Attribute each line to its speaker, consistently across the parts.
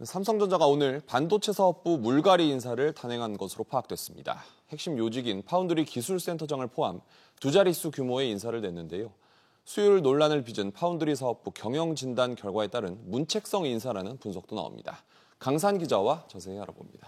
Speaker 1: 삼성전자가 오늘 반도체 사업부 물갈이 인사를 단행한 것으로 파악됐습니다. 핵심 요직인 파운드리 기술센터장을 포함 두 자릿수 규모의 인사를 냈는데요. 수율 논란을 빚은 파운드리 사업부 경영 진단 결과에 따른 문책성 인사라는 분석도 나옵니다. 강산 기자와 자세히 알아봅니다.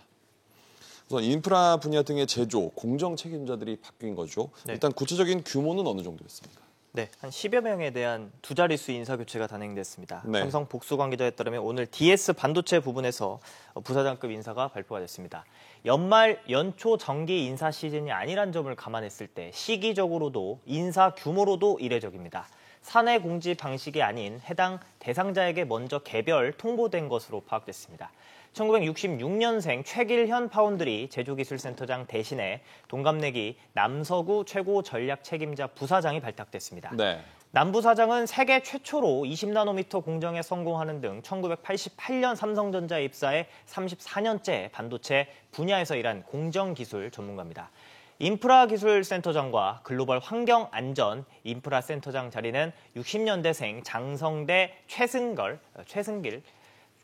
Speaker 1: 우선 인프라 분야 등의 제조, 공정 책임자들이 바뀐 거죠. 일단 구체적인 규모는 어느 정도였습니까?
Speaker 2: 네, 한 10여 명에 대한 두 자릿수 인사 교체가 단행됐습니다.
Speaker 1: 네.
Speaker 2: 삼성 복수 관계자에 따르면 오늘 DS 반도체 부분에서 부사장급 인사가 발표가 됐습니다. 연말 연초 정기 인사 시즌이 아니란 점을 감안했을 때 시기적으로도 인사 규모로도 이례적입니다. 사내 공지 방식이 아닌 해당 대상자에게 먼저 개별 통보된 것으로 파악됐습니다. 1966년생 최길현 파운드리 제조기술센터장 대신에 동갑내기 남서구 최고 전략 책임자 부사장이 발탁됐습니다.
Speaker 1: 네.
Speaker 2: 남 부사장은 세계 최초로 20나노미터 공정에 성공하는 등 1988년 삼성전자에 입사해 34년째 반도체 분야에서 일한 공정기술 전문가입니다. 인프라기술센터장과 글로벌 환경안전 인프라센터장 자리는 60년대생 장성대 최승길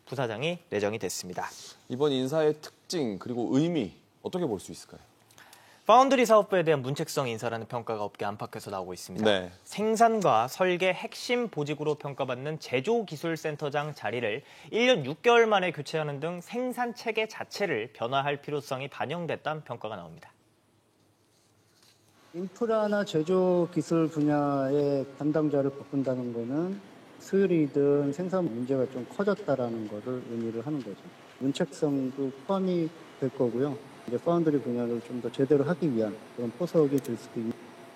Speaker 2: 부사장이 내정이 됐습니다.
Speaker 1: 이번 인사의 특징 그리고 의미 어떻게 볼 수 있을까요?
Speaker 2: 파운드리 사업부에 대한 문책성 인사라는 평가가 업계 안팎에서 나오고 있습니다.
Speaker 1: 네.
Speaker 2: 생산과 설계 핵심 보직으로 평가받는 제조기술센터장 자리를 1년 6개월 만에 교체하는 등 생산 체계 자체를 변화할 필요성이 반영됐다는 평가가 나옵니다.
Speaker 3: 인프라나 제조 기술 분야의 담당자를 바꾼다는 거는 수율이든 생산 문제가 좀 커졌다라는 거를 의미를 하는 거죠. 문책성도 포함이 될 거고요. 이제 파운드리 분야를 좀 더 제대로 하기 위한 그런 포석이 될 수도 있는.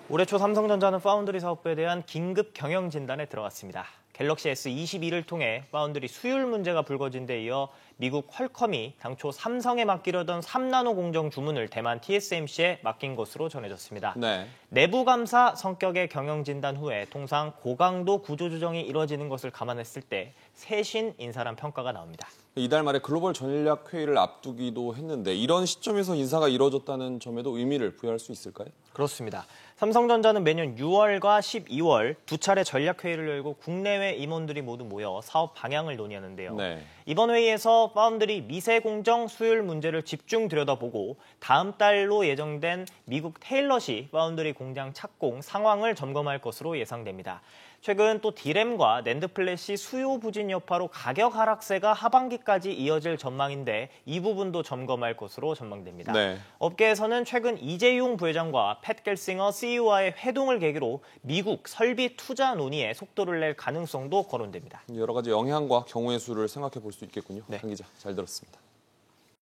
Speaker 2: 올해 초 삼성전자는 파운드리 사업부에 대한 긴급 경영 진단에 들어갔습니다. 갤럭시 S22를 통해 파운드리 수율 문제가 불거진 데 이어 미국 퀄컴이 당초 삼성에 맡기려던 3나노 공정 주문을 대만 TSMC에 맡긴 것으로 전해졌습니다.
Speaker 1: 네.
Speaker 2: 내부 감사 성격의 경영 진단 후에 통상 고강도 구조 조정이 이뤄지는 것을 감안했을 때 세신 인사란 평가가 나옵니다.
Speaker 1: 이달 말에 글로벌 전략 회의를 앞두기도 했는데 이런 시점에서 인사가 이뤄졌다는 점에도 의미를 부여할 수 있을까요?
Speaker 2: 그렇습니다. 삼성전자는 매년 6월과 12월 두 차례 전략 회의를 열고 국내외 임원들이 모두 모여 사업 방향을 논의하는데요.
Speaker 1: 네.
Speaker 2: 이번 회의에서 파운드리 미세 공정 수율 문제를 집중 들여다보고 다음 달로 예정된 미국 테일러시 파운드리 공장 착공 상황을 점검할 것으로 예상됩니다. 최근 또 디램과 낸드 플래시 수요 부진 여파로 가격 하락세가 하반기까지 이어질 전망인데 이 부분도 점검할 것으로 전망됩니다.
Speaker 1: 네.
Speaker 2: 업계에서는 최근 이재용 부회장과 팻 겔싱어 CEO와의 회동을 계기로 미국 설비 투자 논의에 속도를 낼 가능성도 거론됩니다.
Speaker 1: 여러 가지 영향과 경우의 수를 생각해 볼 수 있겠군요.
Speaker 2: 네.
Speaker 1: 강 기자, 잘 들었습니다.